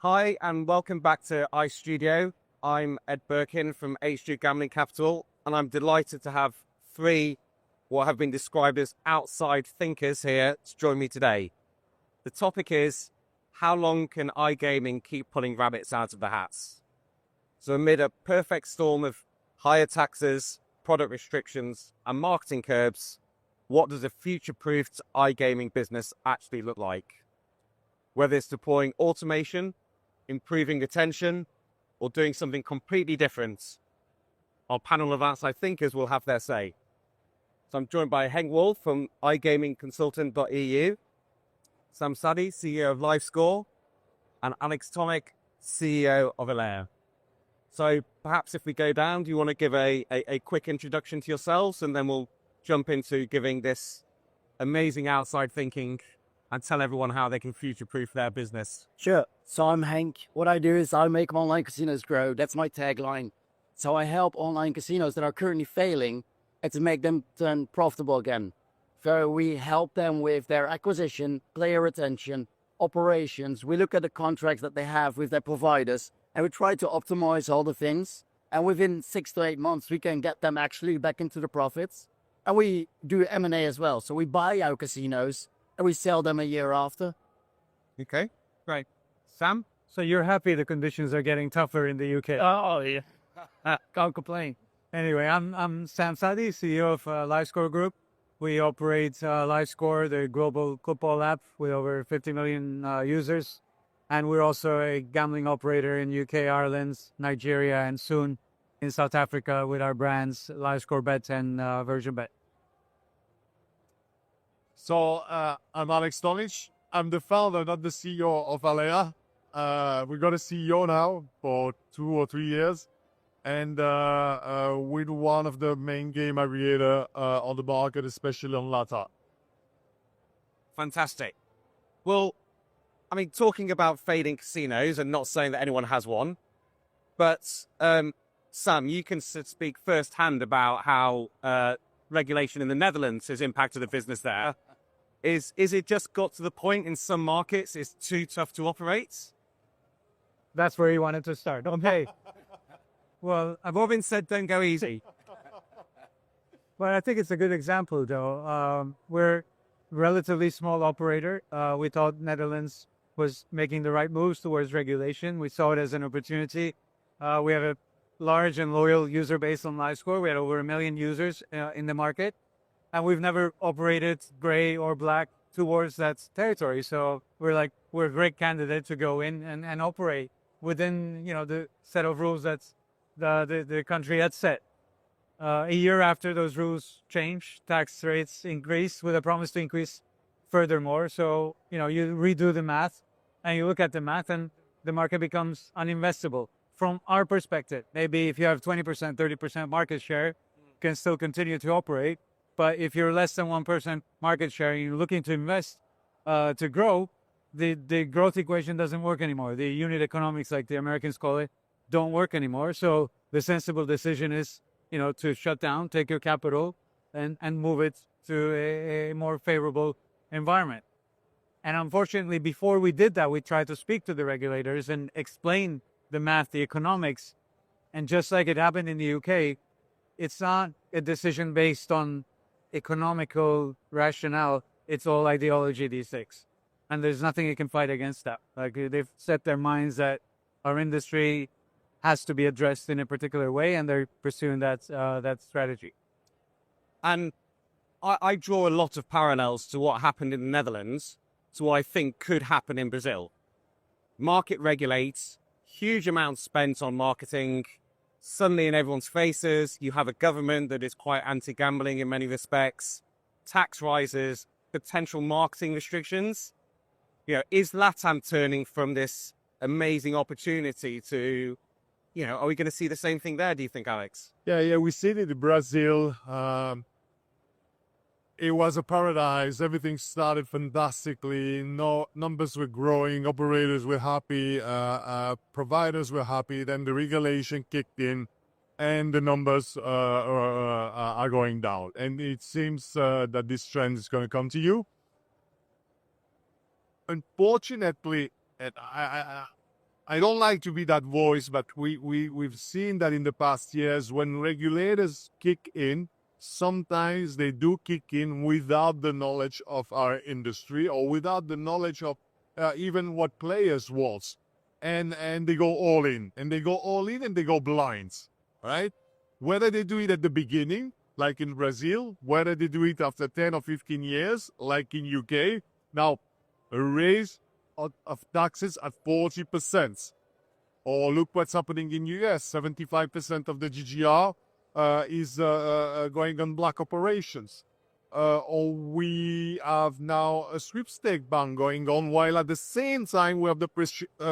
Hi, and welcome back to ICE Studio. I'm Ed Birkin from H2 Gambling Capital, and I'm delighted to have three what have been described as outside thinkers here to join me today. The topic is, how long can iGaming keep pulling rabbits out of the hats? So amid a perfect storm of higher taxes, product restrictions, and marketing curbs, what does a future-proofed iGaming business actually look like? Whether it's deploying automation, improving retention, or doing something completely different, our panel of outside thinkers will have their say. So I'm joined by Henk Wolff from iGamingConsultant.eu, Sam Sadi, CEO of LiveScore, and Alex Tomic, CEO of Alea. So perhaps if we go down, do you want to give a quick introduction to yourselves, and then we'll jump into giving this amazing outside thinking and tell everyone how they can future-proof their business. Sure. So I'm Henk. What I do is I make online casinos grow. That's my tagline. So I help online casinos that are currently failing and to make them turn profitable again. So we help them with their acquisition, player retention, operations. We look at the contracts that they have with their providers and we try to optimize all the things. And within 6 to 8 months, we can get them actually back into the profits. And we do M&A as well. So we buy our casinos and we sell them a year after. Okay, great. Sam? So you're happy the conditions are getting tougher in the UK? Oh, yeah. Can't complain. Anyway, I'm Sam Sadi, CEO of LiveScore Group. We operate LiveScore, the global football app with over 50 million users. And we're also a gambling operator in UK, Ireland, Nigeria, and soon in South Africa with our brands LiveScore Bet and Version Bet. So I'm Alex Tomic. I'm the founder, not the CEO of Alea. We got a CEO now for 2 or 3 years, and we're one of the main game aggregator on the market, especially on LATA. Fantastic. Well, I mean, talking about fading casinos and not saying that anyone has one, but Sam, you can speak firsthand about how regulation in the Netherlands has impacted the business there. Is it just got to the point in some markets it's too tough to operate? That's where you wanted to start. Okay. Well, I've often said don't go easy. But I think it's a good example, though. We're a relatively small operator. We thought Netherlands was making the right moves towards regulation. We saw it as an opportunity. We have a large and loyal user base on LiveScore. We had over 1 million users in the market. And we've never operated gray or black towards that territory. So we're a great candidate to go in and operate within, the set of rules that's the country had set. A year after those rules changed, tax rates increased with a promise to increase furthermore. So, you redo the math and you look at the math and the market becomes uninvestable. From our perspective, maybe if you have 20%, 30% market share, you can still continue to operate. But if you're less than 1% market share and you're looking to invest to grow, the growth equation doesn't work anymore. The unit economics, like the Americans call it, don't work anymore. So the sensible decision is, to shut down, take your capital, and move it to a more favorable environment. And unfortunately, before we did that, we tried to speak to the regulators and explain the math, the economics. And just like it happened in the UK, it's not a decision based on economical rationale. It's all ideology these days. And there's nothing you can fight against that. Like, they've set their minds that our industry has to be addressed in a particular way, and they're pursuing that strategy. And I draw a lot of parallels to what happened in the Netherlands to what I think could happen in Brazil. Market regulates, huge amounts spent on marketing, suddenly in everyone's faces. You have a government that is quite anti-gambling in many respects, tax rises, potential marketing restrictions. Is LATAM turning from this amazing opportunity to, are we going to see the same thing there, do you think, Alex? Yeah, we see it in Brazil. It was a paradise. Everything started fantastically. No numbers were growing. Operators were happy. Providers were happy. Then the regulation kicked in, and the numbers are going down. And it seems that this trend is going to continue. Unfortunately, and I don't like to be that voice, but we've seen that in the past years when regulators kick in, sometimes they do kick in without the knowledge of our industry or without the knowledge of even what players want. And they go all in, and they go all in, and they go blind, right? Whether they do it at the beginning, like in Brazil, whether they do it after 10 or 15 years, like in UK, now a raise of taxes at 40%. Or look what's happening in US, 75% of the GGR is going on black operations. Or we have now a sweepstake ban going on, while at the same time we have the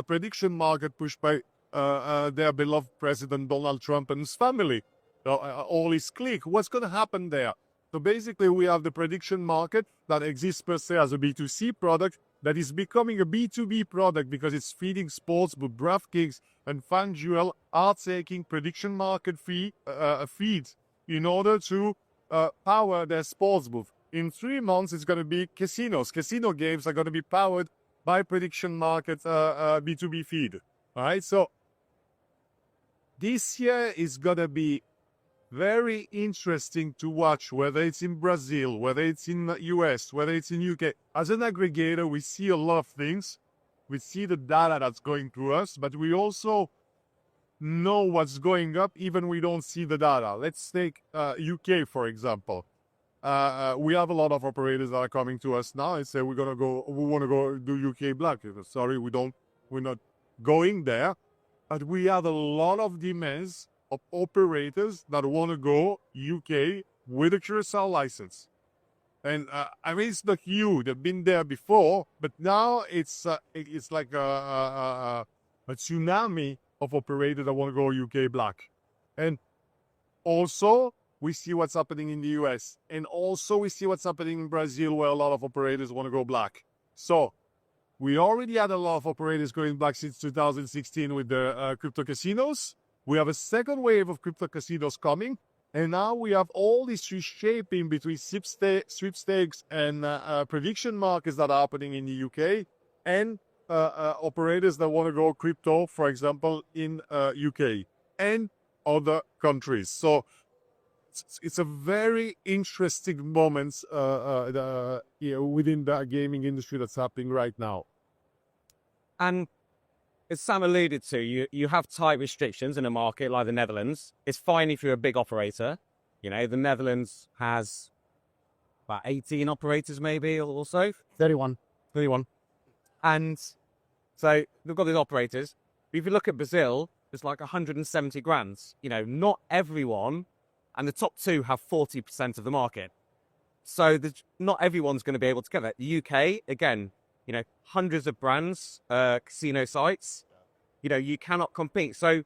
prediction market pushed by their beloved President Donald Trump and his family, all his clique. What's going to happen there? So basically we have the prediction market that exists per se as a B2C product that is becoming a B2B product because it's feeding sports, but DraftKings and FanDuel are taking prediction market feeds in order to power their sportsbook. In 3 months, it's going to be casinos. Casino games are going to be powered by prediction market B2B feed. All right, so this year is going to be very interesting to watch, whether it's in Brazil, whether it's in the US, whether it's in UK. As an aggregator, we see a lot of things. We see the data that's going through us, but we also know what's going up, even we don't see the data. Let's take UK, for example. We have a lot of operators that are coming to us now and say, we want to go do UK black. Sorry, we're not going there. But we have a lot of demands of operators that want to go UK with a Curacao license. And I mean, it's not you. They've been there before, but now it's like a tsunami of operators that want to go UK black. And also, we see what's happening in the US. And also, we see what's happening in Brazil, where a lot of operators want to go black. So, we already had a lot of operators going black since 2016 with the crypto casinos. We have a second wave of crypto casinos coming. And now we have all this reshaping between sweepstakes and prediction markets that are happening in the UK and operators that want to go crypto, for example, in UK and other countries. So it's a very interesting moment within the gaming industry that's happening right now. And as Sam alluded to, you have tight restrictions in a market like the Netherlands. It's fine if you're a big operator. You know, the Netherlands has about 18 operators maybe or so. 31. And so they've got these operators. But if you look at Brazil, it's like 170 grand. You know, not everyone, and the top two have 40% of the market. So not everyone's going to be able to get that. The UK, again, you know, hundreds of brands, casino sites, you know, you cannot compete. So,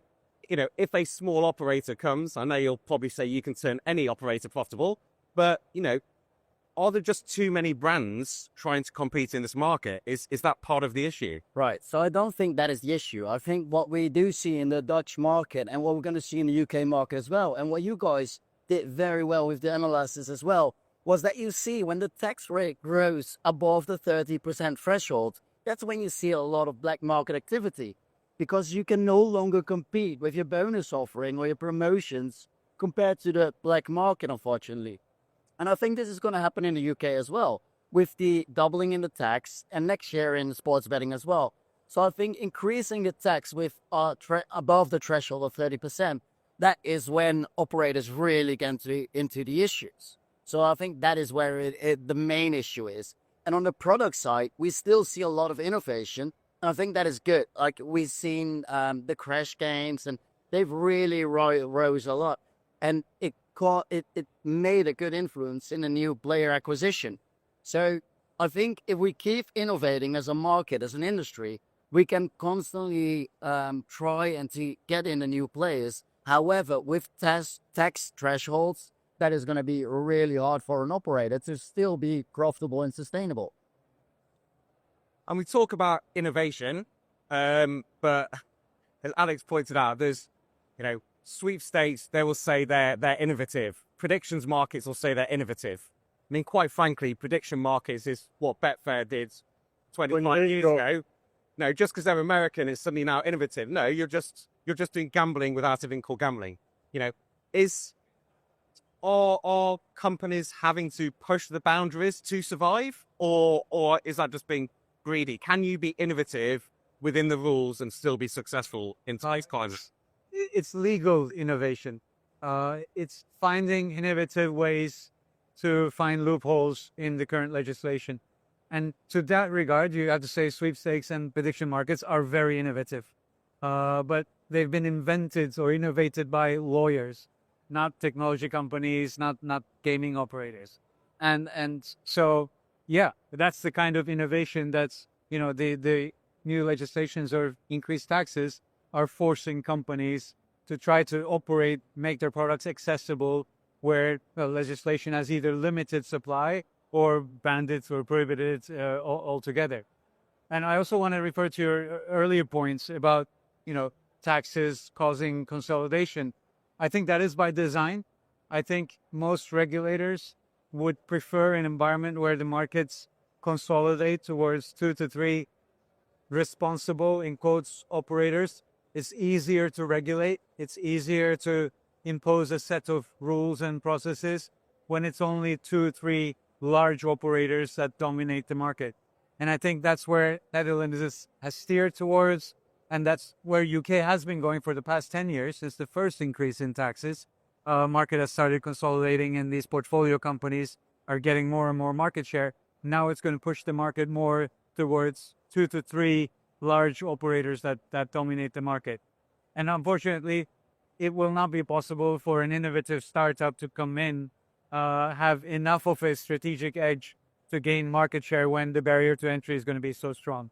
you know, if a small operator comes, I know you'll probably say you can turn any operator profitable, but, you know, are there just too many brands trying to compete in this market? Is that part of the issue? Right. So I don't think that is the issue. I think what we do see in the Dutch market and what we're going to see in the UK market as well, and what you guys did very well with the analysis as well, was that you see when the tax rate grows above the 30% threshold, that's when you see a lot of black market activity, because you can no longer compete with your bonus offering or your promotions compared to the black market, unfortunately. And I think this is going to happen in the UK as well, with the doubling in the tax and next year in sports betting as well. So I think increasing the tax with above the threshold of 30%, that is when operators really get into the issues. So I think that is where the main issue is. And on the product side, we still see a lot of innovation. And I think that is good. Like we've seen the crash games, and they've really rose a lot. And it made a good influence in the new player acquisition. So I think if we keep innovating as a market, as an industry, we can constantly try and to get in the new players. However, with tax thresholds, that is going to be really hard for an operator to still be profitable and sustainable. And we talk about innovation, but as Alex pointed out, there's, you know, sweepstakes, they will say they're innovative. Predictions markets will say they're innovative. I mean, quite frankly, prediction markets is what Betfair did 25 years ago. no, just because they're American is suddenly now innovative. No, you're just doing gambling without it being called gambling. You know, is are companies having to push the boundaries to survive, or is that just being greedy? Can you be innovative within the rules and still be successful in today's climate? It's legal innovation. It's finding innovative ways to find loopholes in the current legislation. And to that regard, you have to say sweepstakes and prediction markets are very innovative. But they've been invented or innovated by lawyers, not technology companies, not gaming operators. And so, yeah, that's the kind of innovation that's, the new legislations or increased taxes are forcing companies to try to operate, make their products accessible where legislation has either limited supply or banned it or prohibited it altogether. And I also want to refer to your earlier points about, taxes causing consolidation. I think that is by design. I think most regulators would prefer an environment where the markets consolidate towards 2 to 3 responsible, in quotes, operators. It's easier to regulate. It's easier to impose a set of rules and processes when it's only 2 or 3 large operators that dominate the market. And I think that's where Netherlands has steered towards, and that's where UK has been going for the past 10 years since the first increase in taxes. Market has started consolidating, and these portfolio companies are getting more and more market share. Now it's going to push the market more towards 2 to 3 large operators that dominate the market. And unfortunately, it will not be possible for an innovative startup to come in, have enough of a strategic edge to gain market share when the barrier to entry is going to be so strong.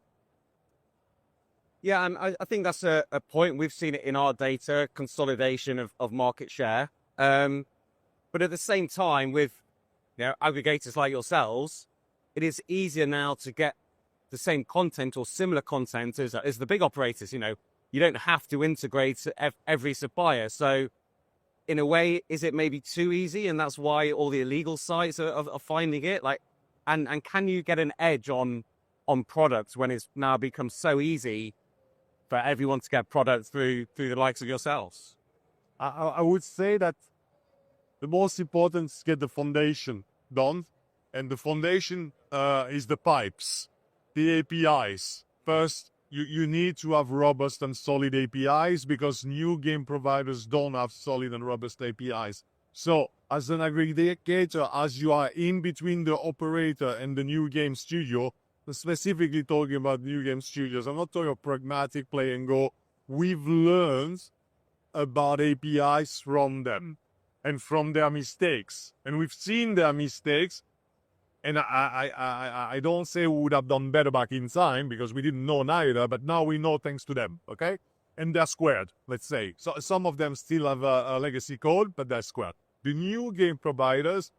Yeah, and I think that's a point. We've seen it in our data, consolidation of market share. But at the same time, with aggregators like yourselves, it is easier now to get the same content or similar content as the big operators. You don't have to integrate every supplier. So in a way, is it maybe too easy? And that's why all the illegal sites are finding it. And can you get an edge on products when it's now become so easy for everyone to get products through the likes of yourselves? I would say that the most important is get the foundation done. And the foundation is the pipes, the APIs. First, you need to have robust and solid APIs because new game providers don't have solid and robust APIs. So as an aggregator, as you are in between the operator and the new game studio, specifically talking about new game studios, I'm not talking about pragmatic play and go. We've learned about APIs from them and from their mistakes. And we've seen their mistakes. And I don't say we would have done better back in time because we didn't know neither, but now we know thanks to them, okay? And they're squared, let's say. So some of them still have a legacy code, but they're squared. The new game providers,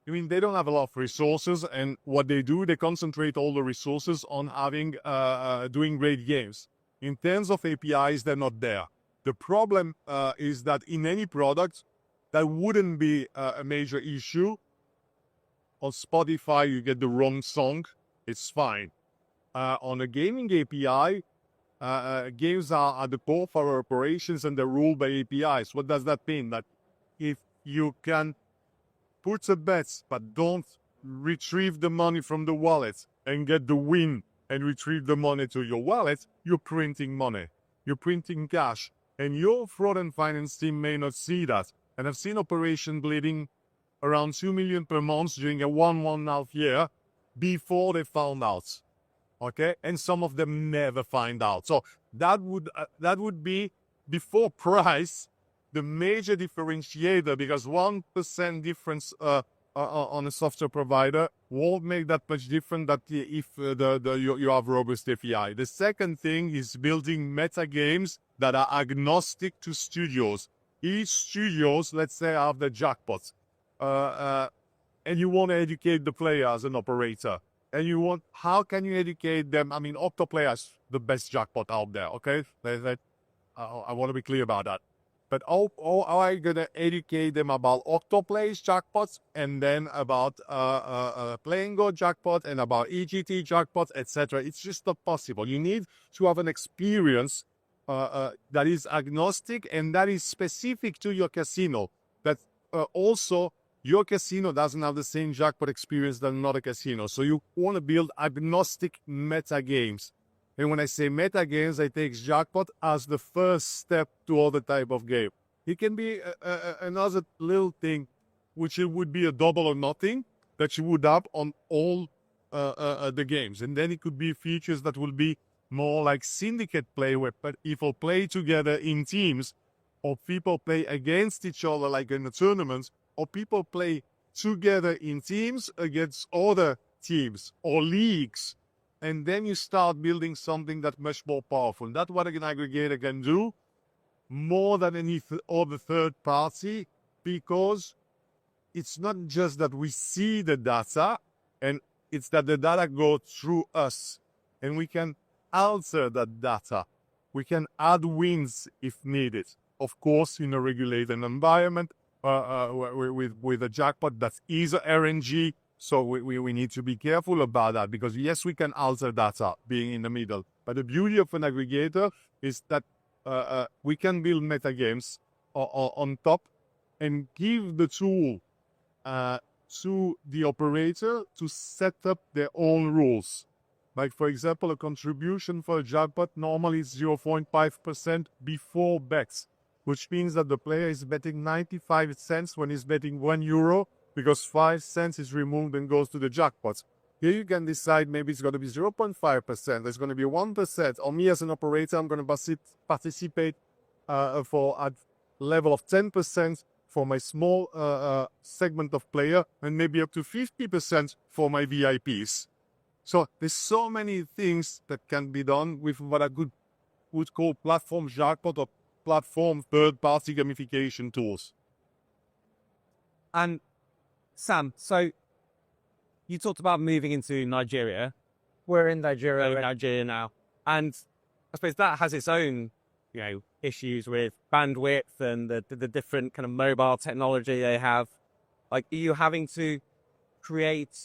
they don't have a lot of resources, and what they do, they concentrate all the resources on doing great games. In terms of APIs, they're not there. The problem is that in any product, that wouldn't be a major issue. On Spotify, you get the wrong song, it's fine. On a gaming API, games are at the core of our operations and they're ruled by APIs. What does that mean? That if you can put a bet but don't retrieve the money from the wallet and get the win and retrieve the money to your wallet, you're printing money. You're printing cash. And your fraud and finance team may not see that. And I've seen operation bleeding around 2 million per month during a 1.5 year before they found out. Okay? And some of them never find out. So that would be, before price, the major differentiator, because 1% difference on a software provider won't make that much difference that if you have robust API. The second thing is building meta games that are agnostic to studios. Each studios, let's say, have the jackpot. And you want to educate the player as an operator. And how can you educate them? Octoplay is the best jackpot out there, okay? I want to be clear about that. But how are I going to educate them about octoplays jackpots, and then about playing go jackpot, and about EGT jackpots, etc.? It's just not possible. You need to have an experience that is agnostic and that is specific to your casino. That also your casino doesn't have the same jackpot experience than another casino. So you want to build agnostic meta games. And when I say meta games, I take jackpot as the first step to other type of game. It can be another little thing, which it would be a double or nothing that you would have on all the games. And then it could be features that will be more like syndicate play, where people play together in teams, or people play against each other like in the tournaments, or people play together in teams against other teams or leagues. And then you start building something that's much more powerful. That's what an aggregator can do more than any other third party, because it's not just that we see the data, and it's that the data goes through us, and we can alter that data. We can add wins if needed. Of course, in a regulated environment with a jackpot that's either RNG. So we need to be careful about that, because yes, we can alter data being in the middle. But the beauty of an aggregator is that we can build meta games on top and give the tool to the operator to set up their own rules. Like, for example, a contribution for a jackpot normally is 0.5% before bets, which means that the player is betting 95 cents when he's betting €1, because 5 cents is removed and goes to the jackpots. Here you can decide maybe it's going to be 0.5%, there's going to be 1%, or me as an operator, I'm going to participate for a level of 10% for my small segment of player, and maybe up to 50% for my VIPs. So there's so many things that can be done with what I would call platform jackpot or platform third-party gamification tools. And Sam, so you talked about moving into Nigeria. We're in Nigeria. We're in Nigeria now. And I suppose that has its own, issues with bandwidth and the different kind of mobile technology they have. Like, are you having to create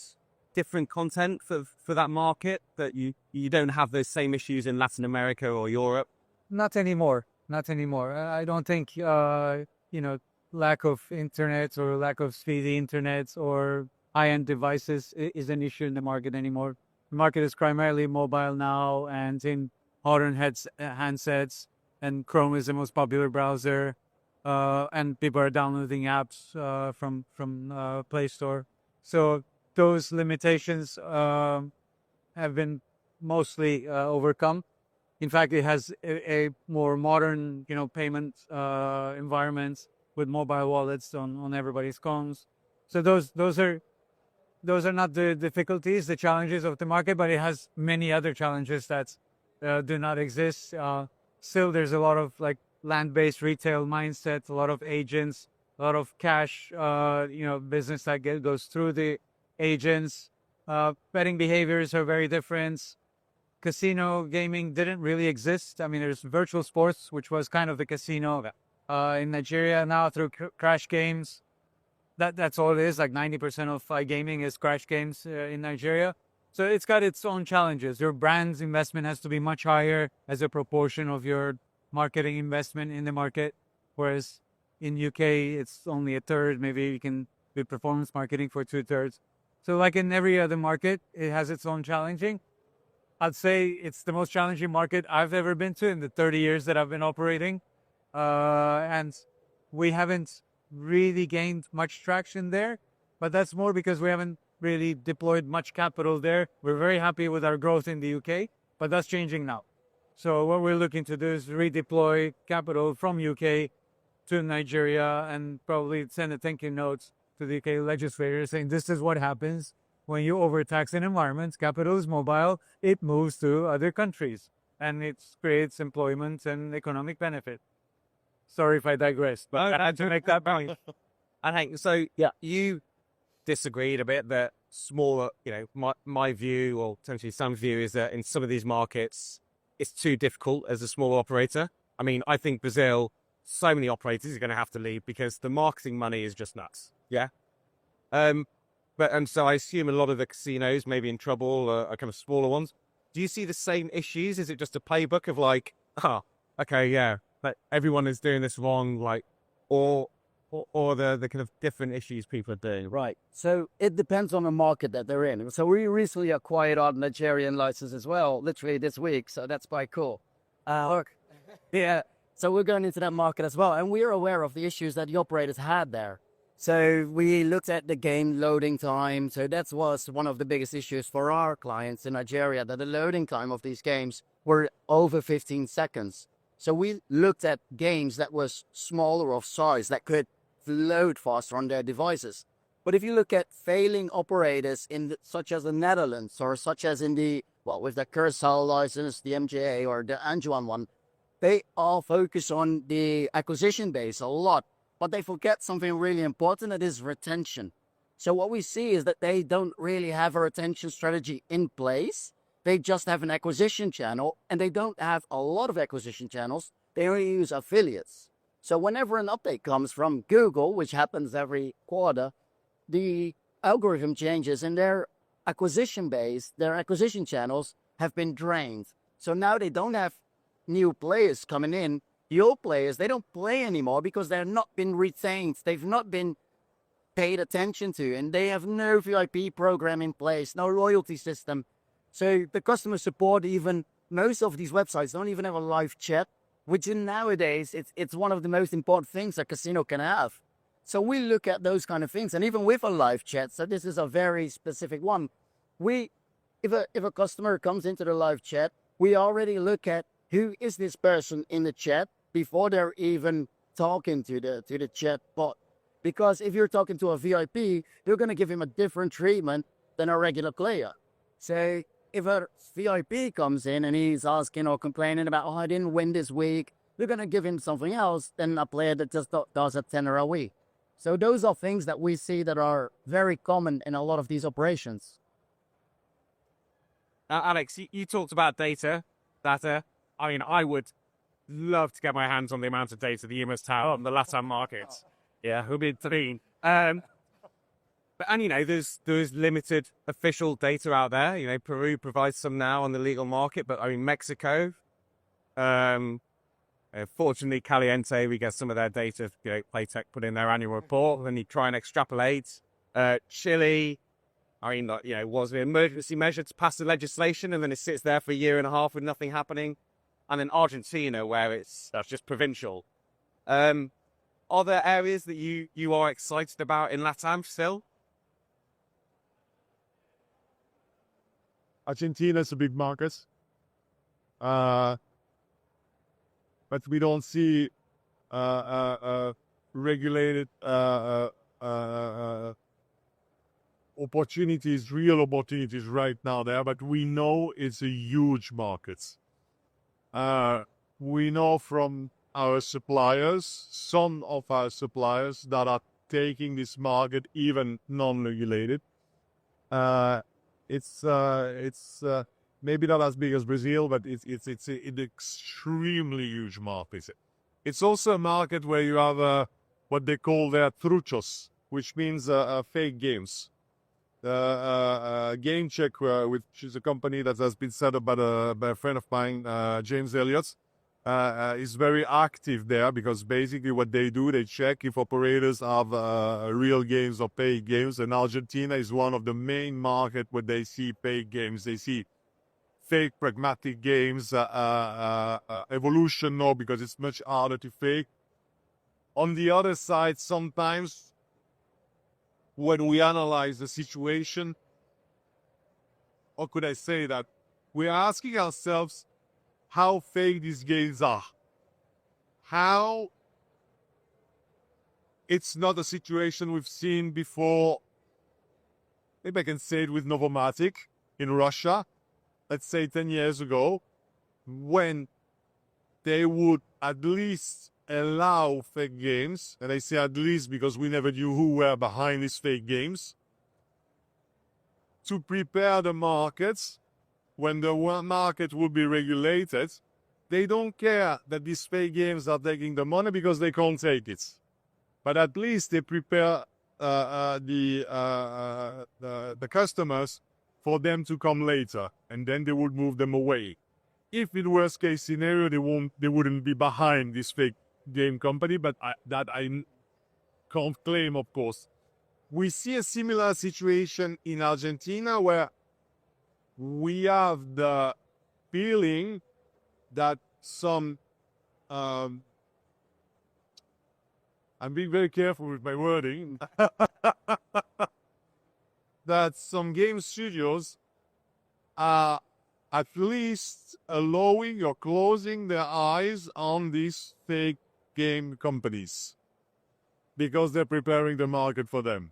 different content for that market that you don't have those same issues in Latin America or Europe? Not anymore. I don't think, lack of internet or lack of speedy internet or high-end devices is an issue in the market anymore. The market is primarily mobile now, and in modern handsets, and Chrome is the most popular browser, and people are downloading apps from Play Store. So those limitations have been mostly overcome. In fact, it has a more modern, payment environments with mobile wallets on everybody's phones. So those are not the difficulties, the challenges of the market, but it has many other challenges that do not exist. Still, there's a lot of land-based retail mindset, a lot of agents, a lot of cash, business that goes through the agents. Betting behaviors are very different. Casino gaming didn't really exist. I mean, there's virtual sports, which was kind of the casino in Nigeria now through crash games. That's all it is. Like 90% of iGaming is crash games in Nigeria. So it's got its own challenges. Your brand's investment has to be much higher as a proportion of your marketing investment in the market. Whereas in UK, it's only a third. Maybe you can do performance marketing for 2/3. So like in every other market, it has its own challenging. I'd say it's the most challenging market I've ever been to in the 30 years that I've been operating. And we haven't really gained much traction there, but that's more because we haven't really deployed much capital there. We're very happy with our growth in the UK, but that's changing now. So what we're looking to do is redeploy capital from UK to Nigeria and probably send a thank you note to the UK legislators saying this is what happens when you overtax an environment. Capital is mobile, it moves to other countries, and it creates employment and economic benefit. Sorry if I digress, but I had to make that point. And Henk, so you disagreed a bit that smaller, my view, or potentially some view, is that in some of these markets, it's too difficult as a small operator. I mean, I think Brazil so many operators are going to have to leave because the marketing money is just nuts. Yeah. And so I assume a lot of the casinos may be in trouble, are kind of smaller ones. Do you see the same issues? Is it just a playbook of like, okay, yeah, but everyone is doing this wrong, like, or the kind of different issues people are doing? Right. So it depends on the market that they're in. So we recently acquired our Nigerian license as well, literally this week. So that's quite cool. Yeah. So we're going into that market as well. And we're aware of the issues that the operators had there. So we looked at the game loading time. So that was one of the biggest issues for our clients in Nigeria, that the loading time of these games were over 15 seconds. So we looked at games that was smaller of size, that could load faster on their devices. But if you look at failing operators such as the Netherlands, or such as in with the Curaçao license, the MJA or the Anjouan one, they all focus on the acquisition base a lot, but they forget something really important, that is retention. So what we see is that they don't really have a retention strategy in place. They just have an acquisition channel, and they don't have a lot of acquisition channels. They only use affiliates. So whenever an update comes from Google, which happens every quarter, the algorithm changes and their acquisition base, their acquisition channels have been drained. So now they don't have new players coming in. The old players, they don't play anymore because they're not been retained. They've not been paid attention to, and they have no VIP program in place, no loyalty system. So the customer support, even most of these websites don't even have a live chat, which nowadays it's one of the most important things a casino can have. So we look at those kind of things, and even with a live chat, so this is a very specific one. If a customer comes into the live chat, we already look at who is this person in the chat before they're even talking to the chat bot. Because if you're talking to a VIP, you're going to give him a different treatment than a regular player. So if a VIP comes in and he's asking or complaining about, I didn't win this week, we're going to give him something else than a player that just does a tenner a week. So those are things that we see that are very common in a lot of these operations. Alex, you talked about data. I mean, I would love to get my hands on the amount of data that you must have on the LATAM markets. Yeah, who be three? And there's limited official data out there. Peru provides some now on the legal market, but I mean Mexico. Fortunately, Caliente, we get some of their data. Playtech put in their annual report, and you try and extrapolate. Chile, was an emergency measure to pass the legislation, and then it sits there for a year and a half with nothing happening. And then Argentina, where that's just provincial. Are there areas that you are excited about in LATAM still? Argentina is a big market. But we don't see regulated opportunities, real opportunities right now there. But we know it's a huge market. We know from our suppliers, some of our suppliers that are taking this market even non-regulated. It's maybe not as big as Brazil, but it's an extremely huge market. It's also a market where you have what they call their truchos, which means fake games. Game Check, which is a company that has been set up by a friend of mine, James Elliott, is very active there, because basically what they do, they check if operators have real games or paid games. And Argentina is one of the main markets where they see paid games. They see fake pragmatic games, evolution, no, because it's much harder to fake. On the other side, sometimes when we analyze the situation, or could I say that, we are asking ourselves how fake these games are. How it's not a situation we've seen before. Maybe I can say it with Novomatic in Russia, let's say 10 years ago, when they would at least allow fake games, and I say at least because we never knew who were behind these fake games, to prepare the markets when the market would be regulated. they don't care that these fake games are taking the money because they can't take it. But at least they prepare the customers for them to come later, and then they would move them away. If in worst case scenario they wouldn't be behind this fake game company, but I can't claim, of course. We see a similar situation in Argentina where we have the feeling that some I'm being very careful with my wording that some game studios are at least allowing or closing their eyes on these fake game companies because they're preparing the market for them.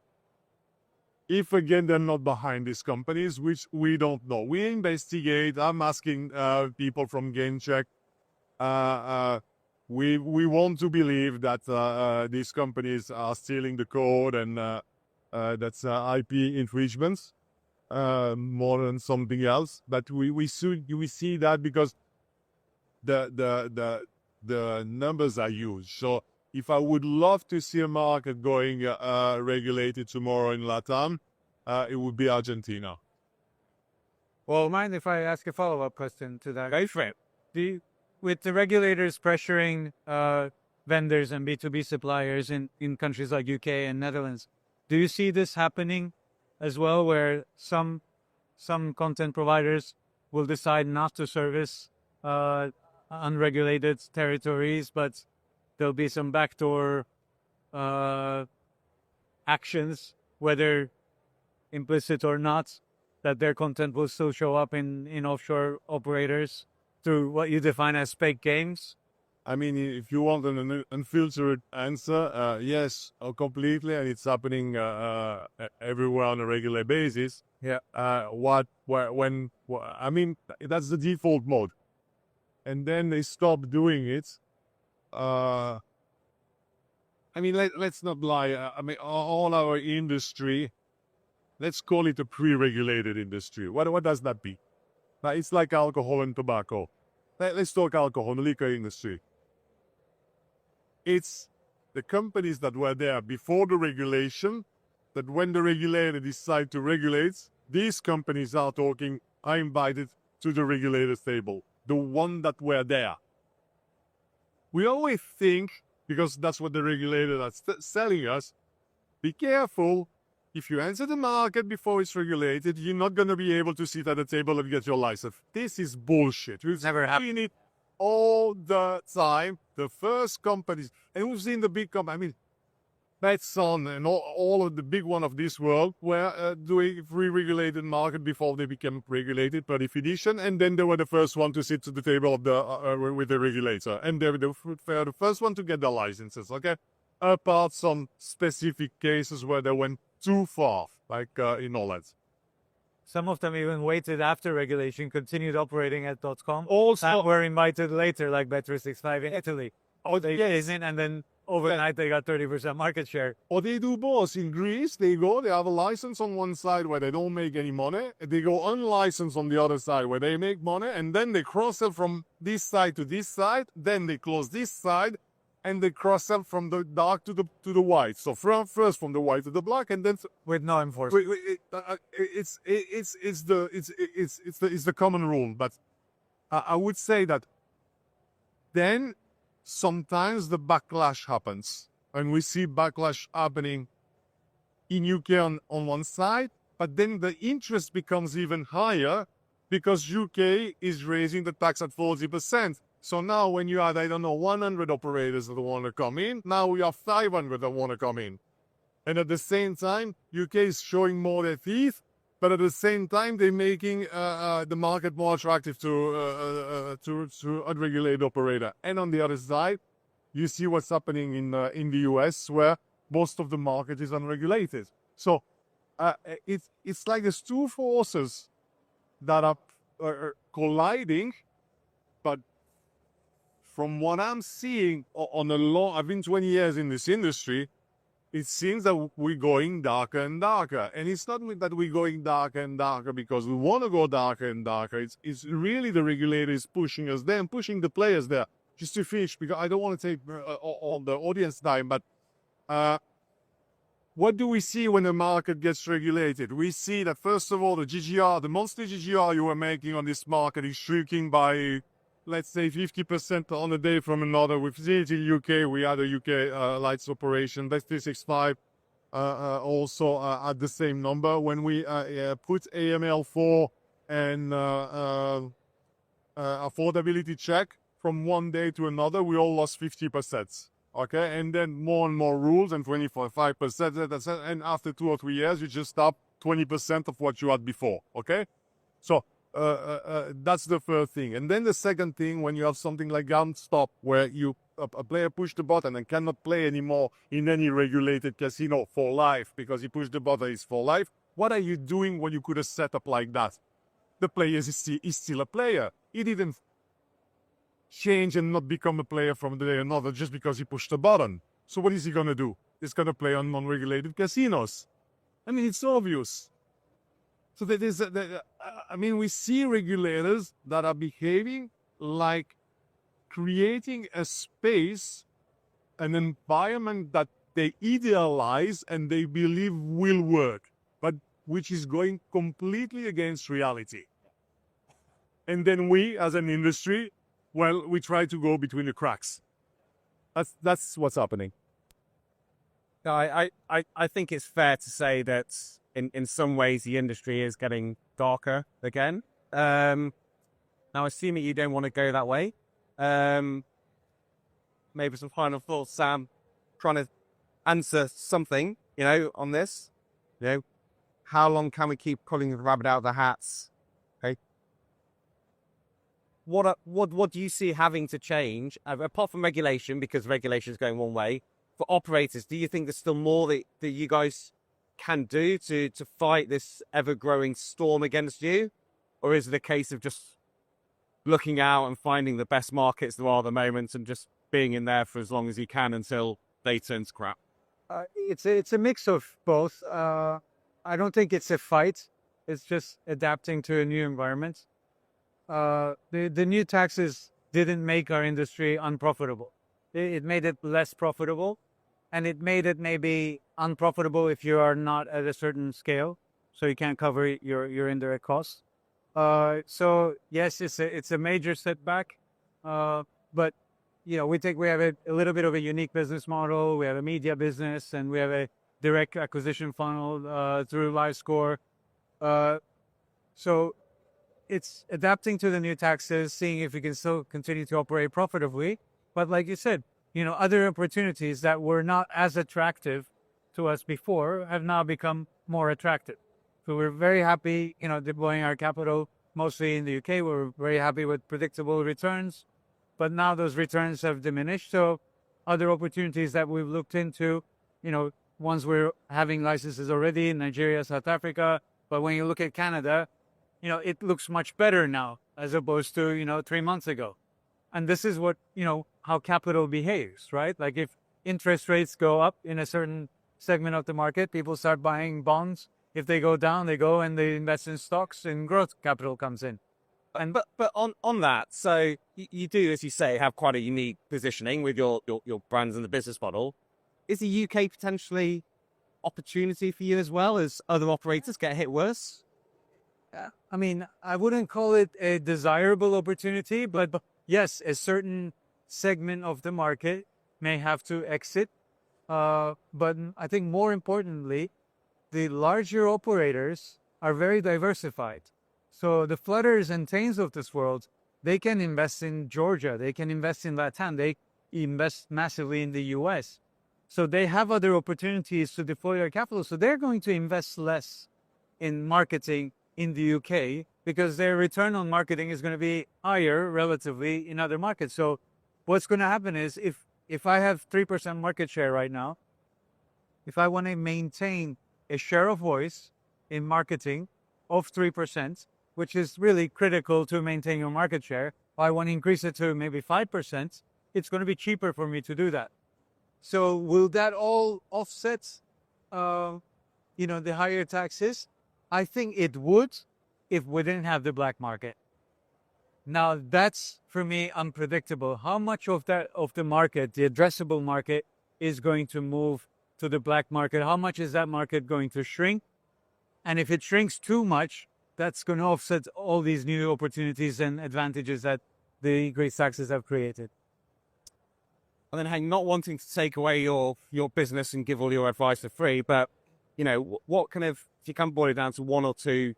If again they're not behind these companies, which we don't know. We investigate. I'm asking people from GameCheck. We want to believe that these companies are stealing the code and that's IP infringements more than something else. But we see that because the numbers are huge. So if I would love to see a market going regulated tomorrow in LATAM, it would be Argentina. Well, mind if I ask a follow-up question to that? Go for it. With the regulators pressuring vendors and B2B suppliers in countries like UK and Netherlands, do you see this happening as well, where some content providers will decide not to service unregulated territories, but there'll be some backdoor actions, whether implicit or not, that their content will still show up in offshore operators through what you define as fake games? I mean, if you want an unfiltered answer, yes, completely, and it's happening everywhere on a regular basis. Yeah. I mean, that's the default mode, and then they stop doing it. I mean, let's not lie. I mean, all our industry, let's call it a pre-regulated industry. What does that be? Now, it's like alcohol and tobacco. Let's talk alcohol, the liquor industry. It's the companies that were there before the regulation, that when the regulator decide to regulate, these companies are talking, I invited to the regulator's table, the one that were there. We always think, because that's what the regulator is selling us, be careful. If you enter the market before it's regulated, you're not going to be able to sit at the table and get your license. This is bullshit. We've seen it all the time. The first companies, and we've seen the big companies, I mean, Betson and all of the big one of this world were doing free regulated market before they became regulated per definition, and then they were the first one to sit to the table of the with the regulator, and they were the first one to get their licenses, okay? Apart some specific cases where they went too far, like in Holland. Some of them even waited after regulation, continued operating at .com. Also, that were invited later, like Bet365 in Italy. Yes. And then overnight they got 30% market share. Or they do both. In Greece, they have a license on one side where they don't make any money. They go unlicensed on the other side where they make money, and then they cross-sell from this side to this side. Then they close this side, and they cross-sell from the dark to the white. So first from the white to the black, and then With no enforcement. it's the common rule. But I would say that then sometimes the backlash happens, and we see backlash happening in UK on one side, but then the interest becomes even higher because UK is raising the tax at 40%. So now when you had, 100 operators that want to come in, now we have 500 that want to come in. And at the same time, UK is showing more their teeth, but at the same time, they're making the market more attractive to unregulated operator. And on the other side, you see what's happening in the US, where most of the market is unregulated. So it's like there's two forces that are colliding, but from what I'm seeing I've been 20 years in this industry, it seems that we're going darker and darker. And it's not that we're going darker and darker because we want to go darker and darker. It's really the regulator is pushing us there and pushing the players there. Just to finish, because I don't want to take all the audience time, but what do we see when the market gets regulated? We see that, first of all, the GGR, the monthly GGR you were making on this market is shrinking by, let's say, 50% on a day from another. We've seen it in UK. We had a UK lights operation. Bet 365 also at the same number. When we put AML4 and affordability check from one day to another, we all lost 50%. Okay, and then more and more rules and 25%, and after 2 or 3 years, you just stop 20% of what you had before. Okay, so that's the first thing. And then the second thing, when you have something like gun stop, where a player pushed the button and cannot play anymore in any regulated casino for life because he pushed the button, is for life. What are you doing when you could have set up like that? The player is still a player. He didn't change and not become a player from the day another just because he pushed a button. So what is he going to do? He's going to play on non-regulated casinos. I mean, it's obvious. So that is, I mean, we see regulators that are behaving like creating a space, an environment that they idealize and they believe will work, but which is going completely against reality. And then we, as an industry, well, we try to go between the cracks. That's what's happening. I think it's fair to say that in some ways the industry is getting darker again. Now, assuming you don't want to go that way, maybe some final thoughts, Sam, trying to answer something, on this. How long can we keep pulling the rabbit out of the hats? Okay. What do you see having to change, apart from regulation, because regulation is going one way, for operators? Do you think there's still more that you guys can do to fight this ever-growing storm against you? Or is it a case of just looking out and finding the best markets there are at the moment and just being in there for as long as you can until they turn to crap? It's a mix of both. I don't think it's a fight. It's just adapting to a new environment. The new taxes didn't make our industry unprofitable. It made it less profitable, and it made it maybe unprofitable if you are not at a certain scale, so you can't cover your indirect costs. So yes, it's a major setback, but we think we have a little bit of a unique business model. We have a media business, and we have a direct acquisition funnel through LiveScore. So it's adapting to the new taxes, seeing if we can still continue to operate profitably. But like you said, other opportunities that were not as attractive to us before have now become more attractive. So we're very happy, deploying our capital mostly in the UK. We're very happy with predictable returns, but now those returns have diminished. So other opportunities that we've looked into, ones we're having licenses already in Nigeria, South Africa. But when you look at Canada, it looks much better now as opposed to, 3 months ago. And this is what, how capital behaves, right? Like if interest rates go up in a certain segment of the market, people start buying bonds. If they go down, they go and they invest in stocks, and growth capital comes in. And but on that, so you do, as you say, have quite a unique positioning with your brands and the business model. Is the UK potentially opportunity for you as well as other operators get hit worse? I mean, I wouldn't call it a desirable opportunity, but yes, a certain segment of the market may have to exit. But I think more importantly, the larger operators are very diversified. So the Flutters and Tains of this world, they can invest in Georgia, they can invest in Latin, they invest massively in the US. So they have other opportunities to deploy their capital. So they're going to invest less in marketing in the UK because their return on marketing is going to be higher relatively in other markets. So what's going to happen is if I have 3% market share right now, if I want to maintain a share of voice in marketing of 3%, which is really critical to maintain your market share, I want to increase it to maybe 5%, it's going to be cheaper for me to do that. So will that all offset, the higher taxes? I think it would if we didn't have the black market. Now that's for me unpredictable. How much of the market, the addressable market, is going to move to the black market? How much is that market going to shrink? And if it shrinks too much, that's going to offset all these new opportunities and advantages that the increased taxes have created. And then, Henk, not wanting to take away your business and give all your advice for free, but what kind of, if you can boil it down to one or two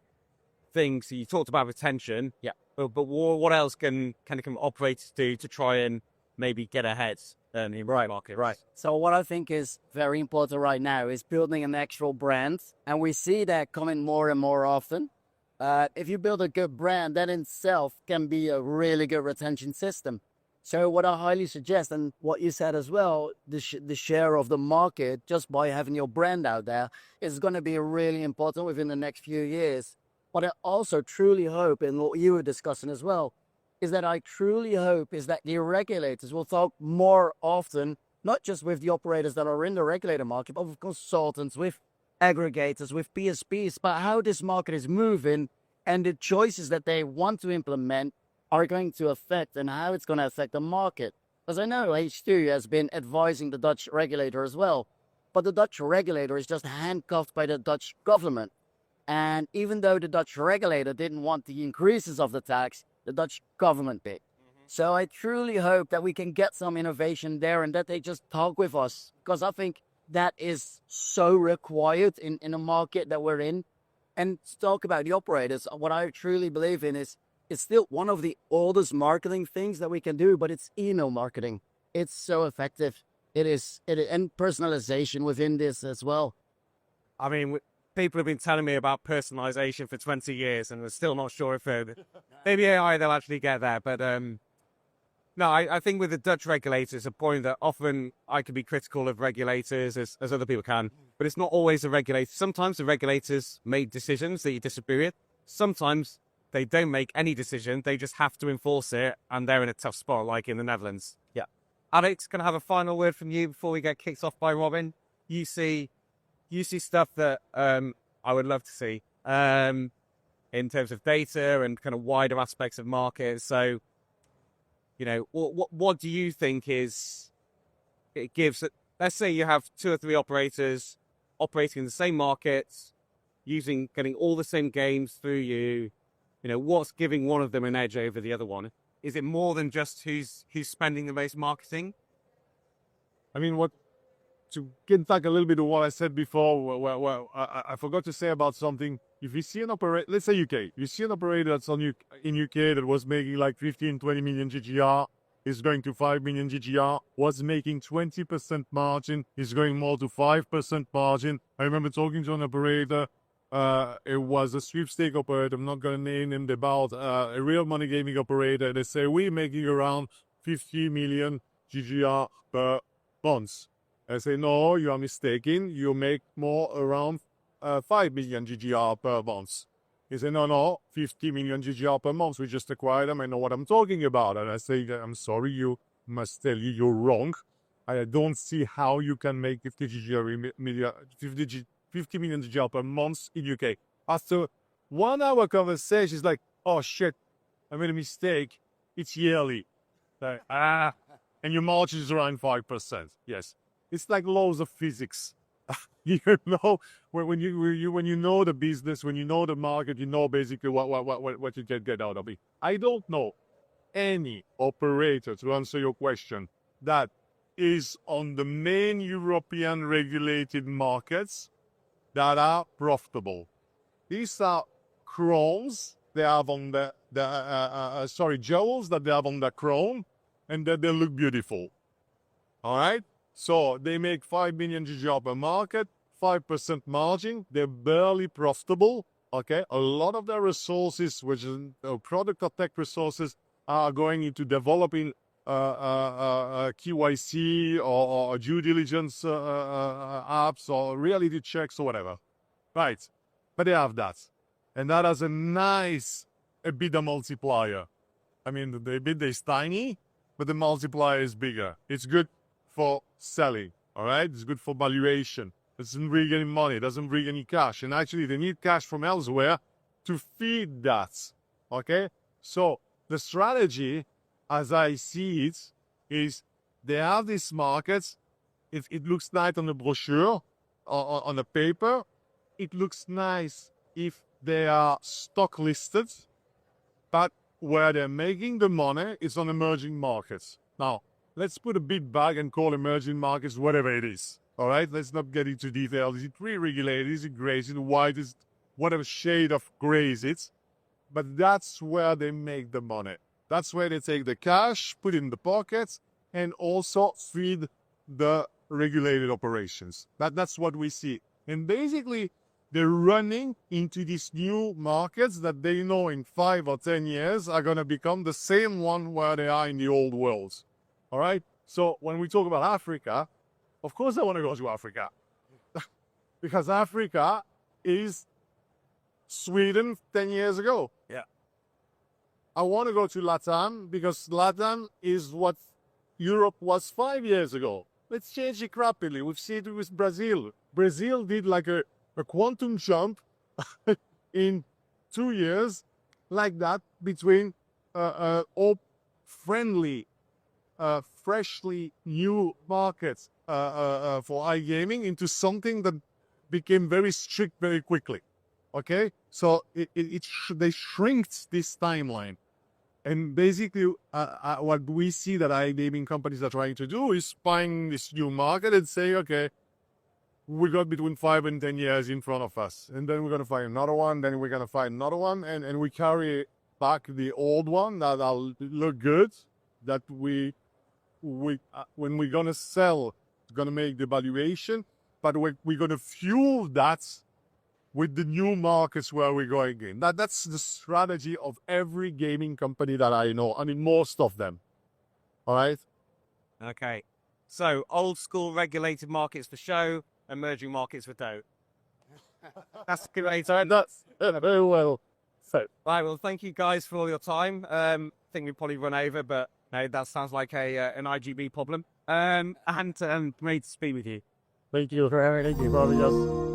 things, you talked about retention, Yeah. But what else can operators do to try and maybe get ahead in the market? Right. So what I think is very important right now is building an actual brand, and we see that coming more and more often. If you build a good brand, that in itself can be a really good retention system. So what I highly suggest, and what you said as well, the share of the market just by having your brand out there is going to be really important within the next few years. What I also truly hope, and what you were discussing as well, is that I truly hope is that the regulators will talk more often, not just with the operators that are in the regulator market, but with consultants, with aggregators, with PSPs, but how this market is moving and the choices that they want to implement are going to affect and how it's going to affect the market. Because I know H2 has been advising the Dutch regulator as well, but the Dutch regulator is just handcuffed by the Dutch government. And even though the Dutch regulator didn't want the increases of the tax, the Dutch government did. So I truly hope that we can get some innovation there and that they just talk with us, because I think that is so required in a market that we're in. And to talk about the operators, what I truly believe in is it's still one of the oldest marketing things that we can do, but it's email marketing. It's so effective. It is, and personalization within this as well. I mean, people have been telling me about personalization for 20 years, and we're still not sure if maybe AI they'll actually get there. But no, I think with the Dutch regulators, a point that often I can be critical of regulators as other people can, but it's not always the regulator. Sometimes the regulators make decisions that you disagree with. Sometimes they don't make any decision. They just have to enforce it, and they're in a tough spot, like in the Netherlands. Yeah. Alex, can I have a final word from you before we get kicked off by Robin? You see stuff that I would love to see in terms of data and kind of wider aspects of markets. So, what do you think it gives? Let's say you have 2 or 3 operators operating in the same markets, getting all the same games through you. What's giving one of them an edge over the other one? Is it more than just who's spending the most marketing? I mean, to get back a little bit to what I said before, well, I forgot to say about something. If you see an operator, let's say UK, you see an operator that's in UK that was making like 15, 20 million GGR, is going to 5 million GGR, was making 20% margin, is going more to 5% margin. I remember talking to an operator, it was a sweepstake operator, I'm not going to name him, about a real money gaming operator. They say, we're making around 50 million GGR per month. I say, no, you are mistaken. You make more around 5 million GGR per month. He said, no, 50 million GGR per month. We just acquired them. I know what I'm talking about. And I say, I'm sorry, you must tell you you're wrong. I don't see how you can make 50 million GGR per month in UK. After 1 hour conversation, it's like, oh shit, I made a mistake. It's yearly. Like, and your margin is around 5%. Yes. It's like laws of physics. When you know the business, when you know the market, you know basically what you can get out of it. I don't know any operator, to answer your question, that is on the main European regulated markets that are profitable. These are crowns they have on jewels that they have on the crown, and that they look beautiful. All right? So they make 5 million GGR per market, 5% margin. They're barely profitable. Okay, a lot of their resources, which is product or tech resources, are going into developing QYC or due diligence apps or reality checks or whatever. Right, but they have that, and that has a nice EBITDA multiplier. I mean, the EBITDA is tiny, but the multiplier is bigger. It's good for selling, all right? It's good for valuation. It doesn't bring any money, it doesn't bring any cash. And actually, they need cash from elsewhere to feed that, okay? So the strategy, as I see it, is they have these markets. It looks nice on the brochure, or on the paper. It looks nice if they are stock listed, but where they're making the money is on emerging markets. Now, let's put a big bag and call emerging markets whatever it is. All right, let's not get into detail. Is it pre-regulated? Is it gray? Is it white? Is whatever shade of gray is it? But that's where they make the money. That's where they take the cash, put it in the pockets, and also feed the regulated operations. That's what we see. And basically, they're running into these new markets that they know in 5 or 10 years are going to become the same one where they are in the old world. All right? So when we talk about Africa, of course I want to go to Africa. Because Africa is Sweden 10 years ago. Yeah. I want to go to LATAM because LATAM is what Europe was 5 years ago. Let's change it rapidly. We've seen it with Brazil. Brazil did like a quantum jump in 2 years, like that, between all friendly, freshly new markets for iGaming into something that became very strict very quickly. Okay, so they shrinked this timeline. And basically, what we see that iGaming companies are trying to do is find this new market and say, okay, we got between 5 and 10 years in front of us. And then we're going to find another one, then we're going to find another one, and we carry back the old one that'll look good, that when we're going to sell, it's going to make the valuation, but we're going to fuel that with the new markets where we're going in. That's the strategy of every gaming company that I know. I mean, most of them. All right? Okay. So, old school regulated markets for show, emerging markets for dough. That's great. That's very well said. Right, well, thank you guys for all your time. I think we probably run over, but no, that sounds like an IGB problem. And great to speak with you. Thank you for having us.